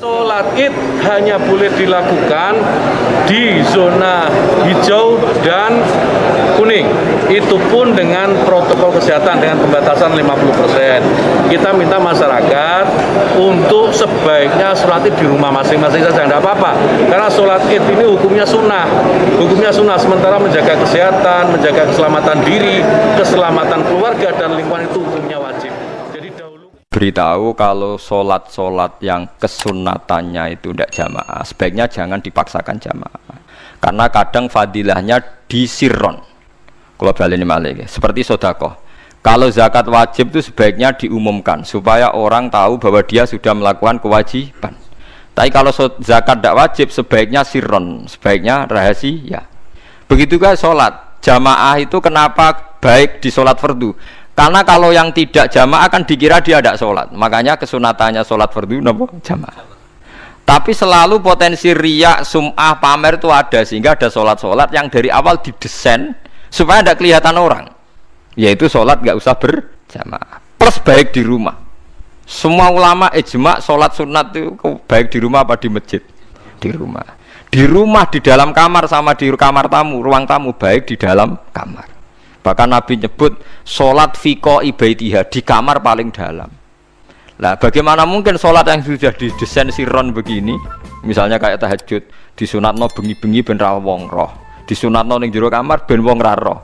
Sholat Id hanya boleh dilakukan di zona hijau dan kuning. Itu pun dengan protokol kesehatan dengan pembatasan 50%. Kita minta masyarakat untuk sebaiknya sholat Id di rumah masing-masing saja, tidak apa-apa. Karena sholat Id ini hukumnya sunnah. Hukumnya sunnah, sementara menjaga kesehatan, menjaga keselamatan diri, keselamatan keluarga dan lingkungan itu hukumnya wajib. Beritahu kalau sholat yang kesunatannya itu tidak jamaah, sebaiknya jangan dipaksakan jamaah, karena kadang fadilahnya disirron. Kalau balik ini malik, seperti sodakoh. Kalau zakat wajib itu sebaiknya diumumkan supaya orang tahu bahwa dia sudah melakukan kewajiban. Tapi kalau zakat tidak wajib, sebaiknya sirron, sebaiknya rahasia. Begitu juga sholat jamaah itu kenapa baik di sholat fardu? Karena kalau yang tidak jamaah kan dikira dia tidak sholat. Makanya kesunatannya sholat fardu jamaah. Tapi selalu potensi riya, sum'ah, pamer itu ada. Sehingga ada sholat-sholat yang dari awal didesain supaya tidak kelihatan orang. Yaitu sholat nggak usah berjamaah. Plus baik di rumah. Semua ulama ijma sholat sunat itu baik di rumah apa di masjid? Di rumah. Di rumah, di dalam kamar sama di kamar tamu, ruang tamu baik di dalam kamar. Bahkan Nabi nyebut sholat fiko ibaitiha di kamar paling dalam. Nah, bagaimana mungkin sholat yang sudah didesain sirron begini, misalnya kayak tahajud, disunatno bengi-bengi ben ra wong roh, disunatno ning jero kamar ben wong ra roh.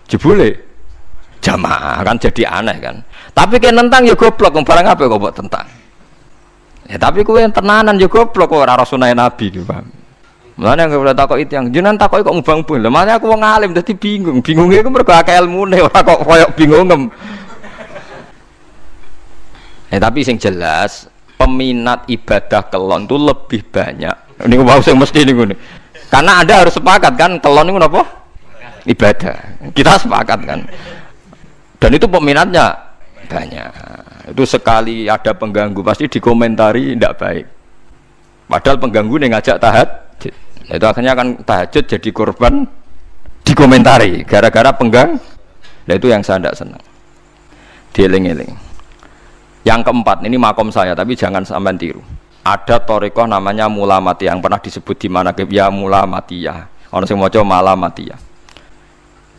Jebule jamaah kan jadi aneh kan. Tapi kan tentang ya goblok, barang apa kok mbok tentang. Ya tapi kowe tenanan ya goblok kok ora sunah Nabi gitu, paham. Mulane nggak boleh takut itu yang jenengan takut kok ngubang-ubang. Lah makanya aku wong alim dadi bingung. Bingungnya aku mergo akeh ilmune ora kok koyo bingungem. Tapi sing jelas peminat ibadah kelon itu lebih banyak. Niku mau sing mesti niku. Karena Anda harus sepakat kan kelon niku napa? Ibadah. Kita sepakat kan. Dan itu peminatnya banyak. Itu sekali ada pengganggu pasti dikomentari tidak baik. Padahal pengganggu nih ngajak tahajud. Itu akhirnya kan tahajud jadi korban dikomentari gara-gara penggang. Nah itu yang saya tidak senang. Dieling-eling. Yang keempat, ini makom saya tapi jangan sampai tiru. Ada thariqah namanya mulamatiyah yang pernah disebut di mana ya mulamatiyah. Orang yang maca malamatiyah.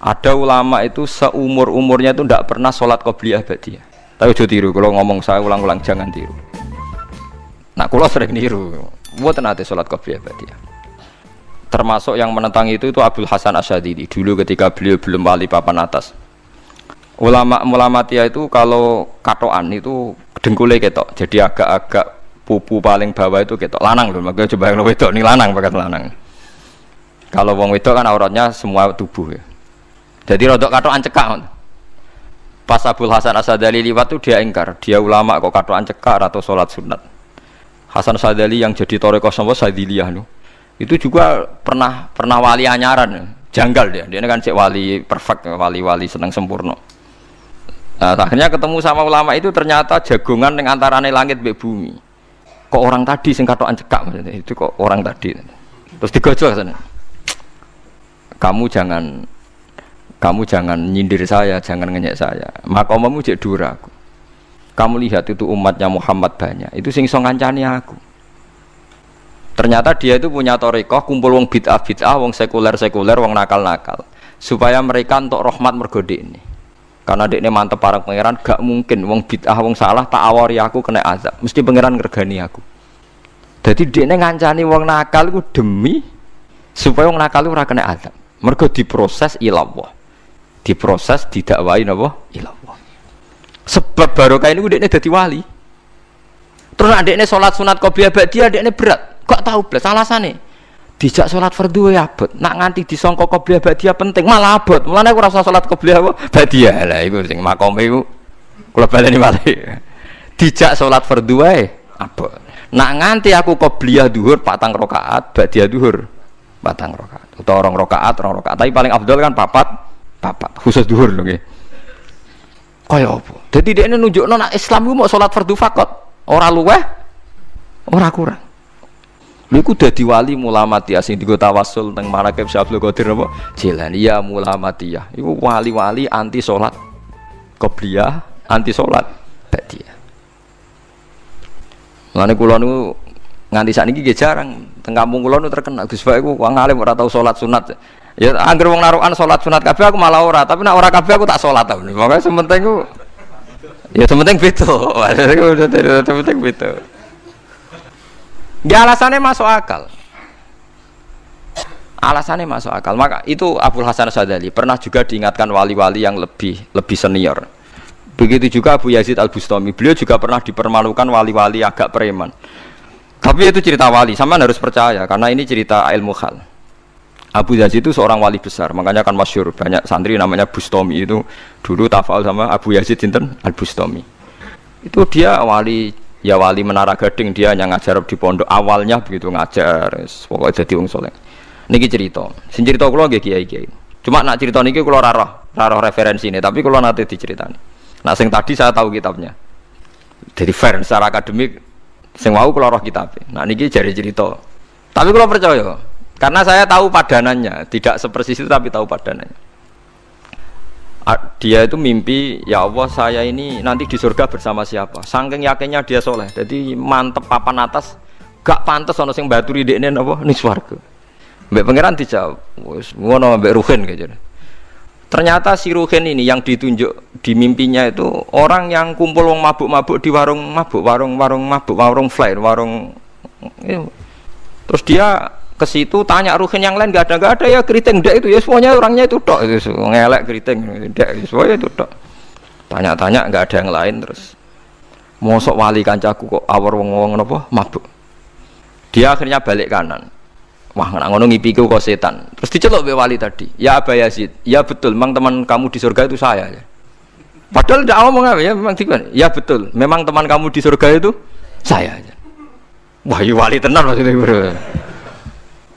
Ada ulama itu seumur-umurnya itu tidak pernah sholat qobliyah ba'diyah. Tapi ojo tiru, kalau ngomong saya ulang-ulang jangan tiru. Nah, kalau sering niru, mboten nate sholat qobliyah ba'diyah. Termasuk yang menentang itu Abdul Hasan Asy'adzili dulu ketika beliau belum wali papan atas. Ulama mulamatiyah itu kalau katoan itu dengkulnya ketok, jadi agak-agak pupu paling bawah itu ketok lanang loh. Makanya coba yang wedok nih lanang bakat lanang. Kalau wong wedok kan auratnya semua tubuh ya. Jadi rodok katoan cekak. Pas Abdul Hasan Asy'adzili liwat tuh dia ingkar, dia ulama kok katoan cekak atau sholat sunat. Hasan Asy'adzili yang jadi thariqah sama Syadziliyah loh. Itu juga pernah wali anyaran, janggal dia kan cek wali perfect, wali seneng sempurna. Nah, akhirnya ketemu sama ulama itu ternyata jagongan yang antarane langit mbek bumi. Kok orang tadi sing katokan cekak maksudnya itu kok orang tadi. Terus digojol sana. Kamu jangan nyindir saya, jangan ngenyek saya. Makomamu cek dura aku. Kamu lihat itu umatnya Muhammad banyak. Itu sing iso ngancani aku. Ternyata dia itu punya thariqah kumpul wong bid'ah, wong sekuler, wong nakal, supaya mereka untuk rahmat mergo ini. Karena dekne mantep parang pangeran, gak mungkin wong bid'ah, wong salah tak awari aku kena azab. Mesti pangeran ngergani aku. Jadi dekne ngancani wong nakal iku demi supaya wong nakal ora kena azab. Mergo diproses ilallah. Diproses didakwai napa? Ilallah. Sebab barokah ini dekne dadi wali. Terus adekne salat sunat qobliyah ba'diyah adekne berat. Kok tahu blas alasane dijak sholat fardu ya abot nak nganti disangka qobliyah ba'diyah penting malah abot mulane aku rasa sholat qobliyah ba'diyah lah iku sing makome iku kula baleni malih dijak sholat fardu wae abot nak nganti aku qobliyah zuhur 4 rakaat ba'diyah zuhur 4 rakaat utawa 2 rakaat tapi paling afdal kan papat khusus zuhur lho nggih kaya apa dadi dekne nunjukno nak Islam ku mau sholat fardu fakot ora luweh ora kurang. Niku dadi wali mulamatiyah sing digo tawassul teng Manaqib Syekh Abdul Qadir napa? Jilani ya mulamatiyah. Iku wali-wali anti salat qobliyah, anti salat ba'diyah. Mulane kula niku Nganti sakniki nggih jarang teng kampung kula nu terkenal Gus Bak iku wong alim ora tau salat sunat. Ya anggere wong narukan salat sunat kabeh aku malah ora, tapi nek ora kabeh aku tak salat ta. Pokoke sementing ku ya sementing beda. Sementing beda. Ya alasannya masuk akal. Alasannya masuk akal. Maka itu Abdul Hasan Asy'adzali pernah juga diingatkan wali-wali yang lebih senior. Begitu juga Abu Yazid Al-Bustami. Beliau juga pernah dipermalukan wali-wali agak preman. Tapi itu cerita wali, sampean harus percaya karena ini cerita ilmu hal. Abu Yazid itu seorang wali besar, makanya kan masyhur banyak santri namanya Bustami itu dulu tafal sama Abu Yazid sinten Al-Bustami. Itu dia wali Menara Gading, dia yang ngajar di pondok awalnya begitu ngajar, pokoknya jadi wong saleh. Niki cerita, sing cerita kula nggih kiai-kiai. Cuma nak cerita niki kula ora roh referensine, tapi kula nate diceritani. Nah sing tadi saya tahu kitabnya. Jadi fair secara akademik sing wau kula roh kitabe. Nah niki jare cerita. Tapi kula percaya karena saya tahu padanannya, tidak sepersis itu tapi tahu padanannya. Dia itu mimpi, ya Allah saya ini nanti di surga bersama siapa. Saking yakinnya dia soleh, jadi mantep papan atas, gak pantas ono sing baturi dekne napa ning swarga. Mbak pangeran dijawab, wis ngono mbak Ruhin gitu. Ternyata si Ruhin ini yang ditunjuk di mimpinya itu orang yang kumpul wong mabuk-mabuk di warung mabuk, warung flare, terus dia ke situ tanya Ruhin yang lain gak ada ya keriting ndak itu ya semuanya orangnya itu tok itu ngelek keriting ndak semuanya itu tok. Tanya-tanya nggak ada yang lain terus mosok wali kancaku kok awor wong napa mabuk. Dia akhirnya balik kanan. Wah nak ngono ngipiku kok setan. Terus diceluk be wali tadi. Ya Aba Yazid, ya betul memang teman kamu di surga itu saya ya. Padahal tidak ngomong apa ya memang dikon. Ya betul, memang teman kamu di surga itu saya aja. Wah, ya wali tenan maksudnya, Bro.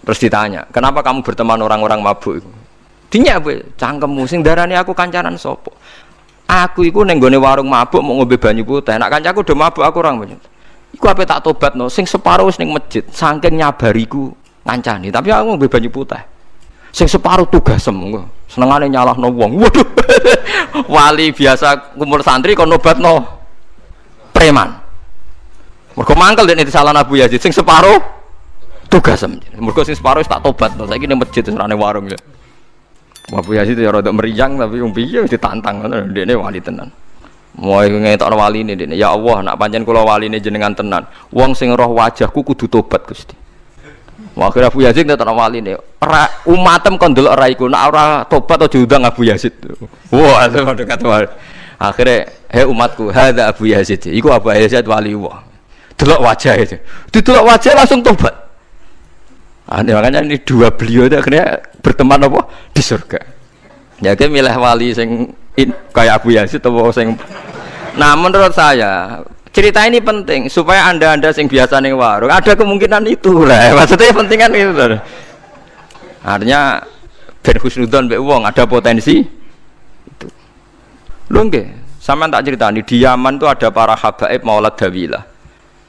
Terus ditanya, kenapa kamu berteman orang-orang mabuk itu? Dinya apa? Cangkemmu sing darani aku kancanan sopo. Aku iku ning gone warung mabuk mau ngombe banyu putih. Nak kancaku do mabuk aku orang banyu. Iku ape tak tobatno sing separuh wis ning masjid saking nyabariku ngancani, tapi aku ngombe banyu putih. Sing separuh tugasem engko. Senengane nyalahno wong. Waduh. Wali biasa kumpul santri kon nobatno preman. Mergo mangkel dene disalahno Abu Yazid sing separuh tugasem. Mergo sing separuh tak tobat to. Saiki ning masjid serane warung ya. Abu Yazid ya rada meriang tapi piye ditantang ngono ndekne wali tenan. Moe ngetokno waline ndekne. Ya Allah, nak pancen kula waline jenengan tenan. Wong sing roh wajahku kudu tobat Gusti. Akhire Abu Yazid ngetokno waline. Ora umatem kon ndelok ora iku, nak ora tobat aja diundang Abu Yazid. Wah, padha kata. Akhire, "Hei umatku, hadza Abu Yazid." Iku Abu Yazid wali Allah. Delok wajah itu. Didelok wajah langsung tobat. Makanya ini dua beliau itu akhirnya berteman apa di surga. Ya kayak milih wali sing kayak Abu Yazid atau sing. Nah menurut saya cerita ini penting supaya anda sing biasa ning warung ada kemungkinan itu lah. Maksudnya penting kan itu. Artinya ben husnudzon mbek wong ada potensi itu. Lho nggih, sampean tak ceritani di Yaman itu ada para habaib Maulad Dawilah.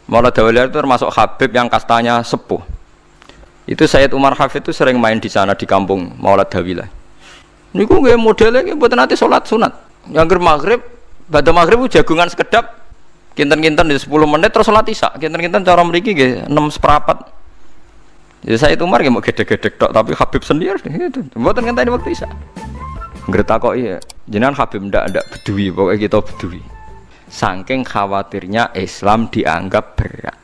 Maulad Dawilah itu termasuk habib yang kastanya sepuh. Itu Sayyid Umar Hafid itu sering main di sana di kampung Maulad Dawilah. Niku nggih modele nggih mboten nate salat sunat. Yang maghrib, badhe maghrib jagungan sekedap kinten-kinten di 10 menit terus salat isya. Kinten-kinten cara mriki nggih 6:04. Ya Sayyid Umar nggih mau gedhe-gedhe tok tapi Habib sendiri gitu. Mboten ngenteni wektu isya. Ngretakoki jenengan Habib ndak bedui pokoke kita bedui. Saking khawatirnya Islam dianggap berat.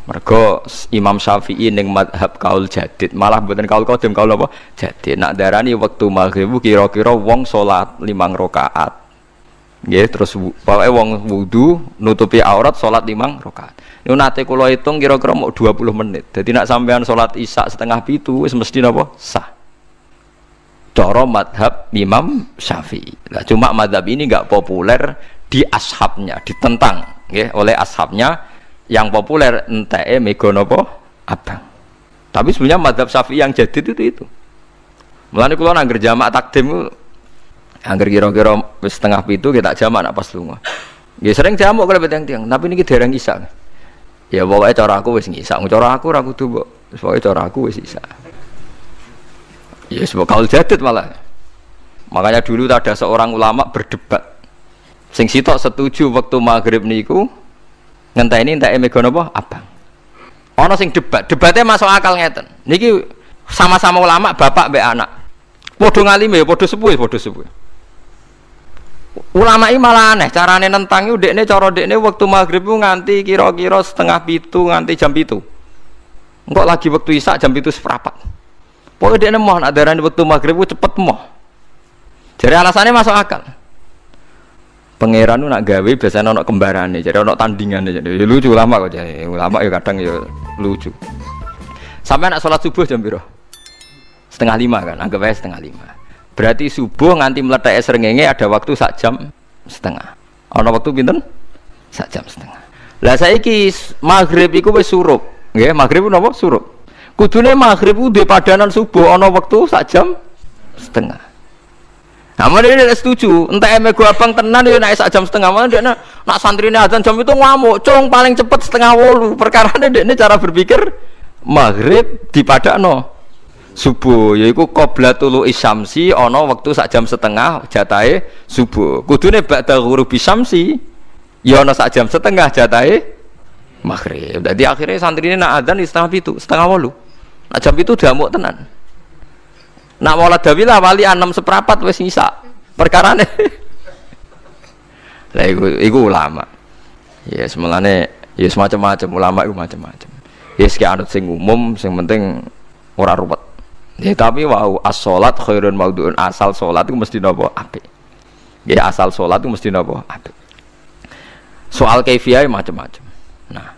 Mergo Imam Syafi'i ning mazhab kaul jadid, malah mboten kaul qadim, kaul apa? Jadid. Nak darani wektu maghrib kira-kira wong salat 5 rakaat. Nggih, terus pokoke wong wudu nutupi aurat salat 5 rakaat. Niku nate kula hitung kira-kira mau 20 menit. Dadi nak sampean salat Isya 6:30 wis mesti napa? Sah. Cara mazhab Imam Syafi'i. Lah cuma mazhab ini enggak populer di ashabnya, ditentang nggih oleh ashabnya. Yang populer enteke mega napa abang. Tapi sebenarnya mazhab Syafi'i yang jadid itu. Mulane kula nang jamaah takdim angger kira-kira wis 6:30 kita jamaah nak pas lunga. Nggih sering jamak kalau tiang-tiang, tapi niki dereng isya. Ya pokoke cara aku wis isya, cara aku ora kudu mbok. Pokoke cara aku wis isya. Ya sebab kaul jadid malah. Makanya dulu ada seorang ulama berdebat. Sing sitok setuju waktu maghrib niku ngenteni entek mega napa abang. Ana sing debatnya masuk akal ngeten. Niki sama-sama ulama bapak mbek anak. Padha ngalime ya padha sepuh. Ulama iki malah aneh carane nentang iku dekne cara dekne wektu maghrib ku nganti kira-kira 6:30 nganti jam 7. Engko lagi wektu isya jam 7:15. Pokoke dekne moh nak darani wektu maghrib ku cepet moh. Jadi alasannya masuk akal. Pangeran nak gawe biasanya ana kembarane, jadi ana tandingane. Jadi lucu ulama kok jadi. Ulama ya kadang ya lucu. Sampai nak sholat subuh jam piro? 4:30 kan, anggap aja 4:30. Berarti subuh nganti meletak srengenge ada waktu sak jam setengah. Ana waktu pinten? Sak jam setengah. Lah saiki maghrib iku wis surup. Nggih, maghrib napa surup. Kudune maghrib ku di padanan subuh ana waktu sak jam setengah. Nah, mana dia setuju? Entah eme gua abang tenan dia naik sak jam setengah. Mana dia nak santrine azan jam itu ngamuk. Cung paling cepet 7:30. Perkarane dia ini cara berpikir maghrib di padano subuh. Yaiku qoblatul isyamsi ana waktu sak jam setengah jatahe subuh. Kudune ba'da ghurubi syamsi ya ana sak jam setengah jatahe maghrib. Dadi akhirnya santrine nak azan di 7:30, 7:30. Nak jam itu diamuk tenan. Nak maulad dawilah wali 6:15 wis ngisa. Perkarane. Lah iku ulama. Ya semelane ya semacam-macam ulama iku macam-macam. Ya sik anut sing umum, sing penting ora ruwet. Ya tapi wau as-shalat khairun maudhu'un, asal salat iku mesti napa apik. Ya asal salat iku mesti napa apik. Soal kaifiyah macam-macam. Nah,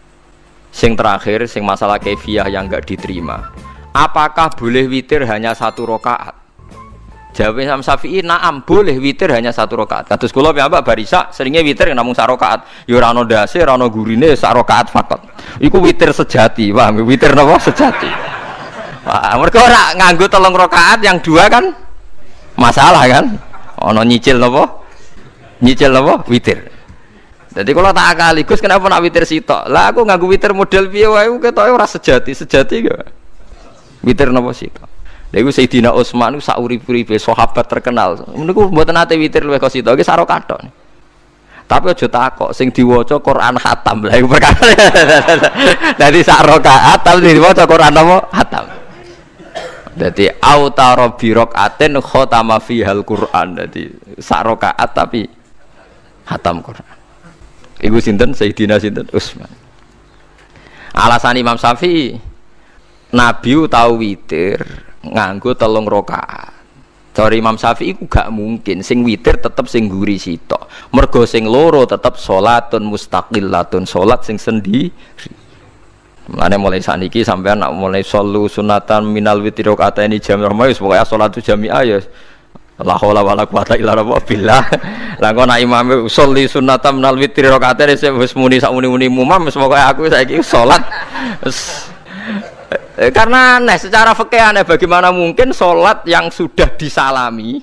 sing terakhir sing masalah kaifiyah yang enggak diterima. Apakah boleh witir hanya 1 rakaat? Jawab Imam Syafi'i, na'am, boleh witir hanya 1 rakaat. Kados kula piyambak barisa seringnya witir namung 1 rakaat. Ya ora ana ndase, ora ana gurine, 1 rakaat fakot. Iku witir sejati, paham? Witir napa sejati. Wah, mergo ora nganggo 3 rakaat yang 2 kan masalah kan? Ana nyicil napa? Nyicil napa? Witir. Jadi kalau tak akali, Gus kenapa nak witir sitok? Lah aku nganggo witir model piye wae ketoke ora sejati gak? Witir napa sito. Lha iku Sayyidina Utsman iku sak urip-uripe sahabat terkenal. Niku mboten nate witir luwih kok sito, iki saro kathok. Tapi aja takok sing diwaca Quran khatam. Lah iku perkara. Dadi sak rakaat tapi diwaca Quran napa? Khatam. Dadi autara bi rakaatin khatama fihal Quran. Dadi sak rakaat tapi khatam Quran. Iku sinten Sayyidina sinten Utsman. Alasan Imam Syafi'i Nabi tahu witir nganggo 3 rakaat. Cara Imam Syafi'i ku gak mungkin sing witir tetep sing guri sitok. Mergo sing loro tetep salatun mustaqillatun, salat sing sendiri. Mulane mulai saniki sampean nak mulai shollu sunatan minal witri rakaataini jami'ah wis pokoke salatu jami'ah ya la haula wala quwata illa billah. Lah kok nak imame sholli sunatan minal witri rakaataini wis muni sak muni-muni mumam wis pokoke aku saiki salat karena aneh secara fikih aneh bagaimana mungkin sholat yang sudah disalami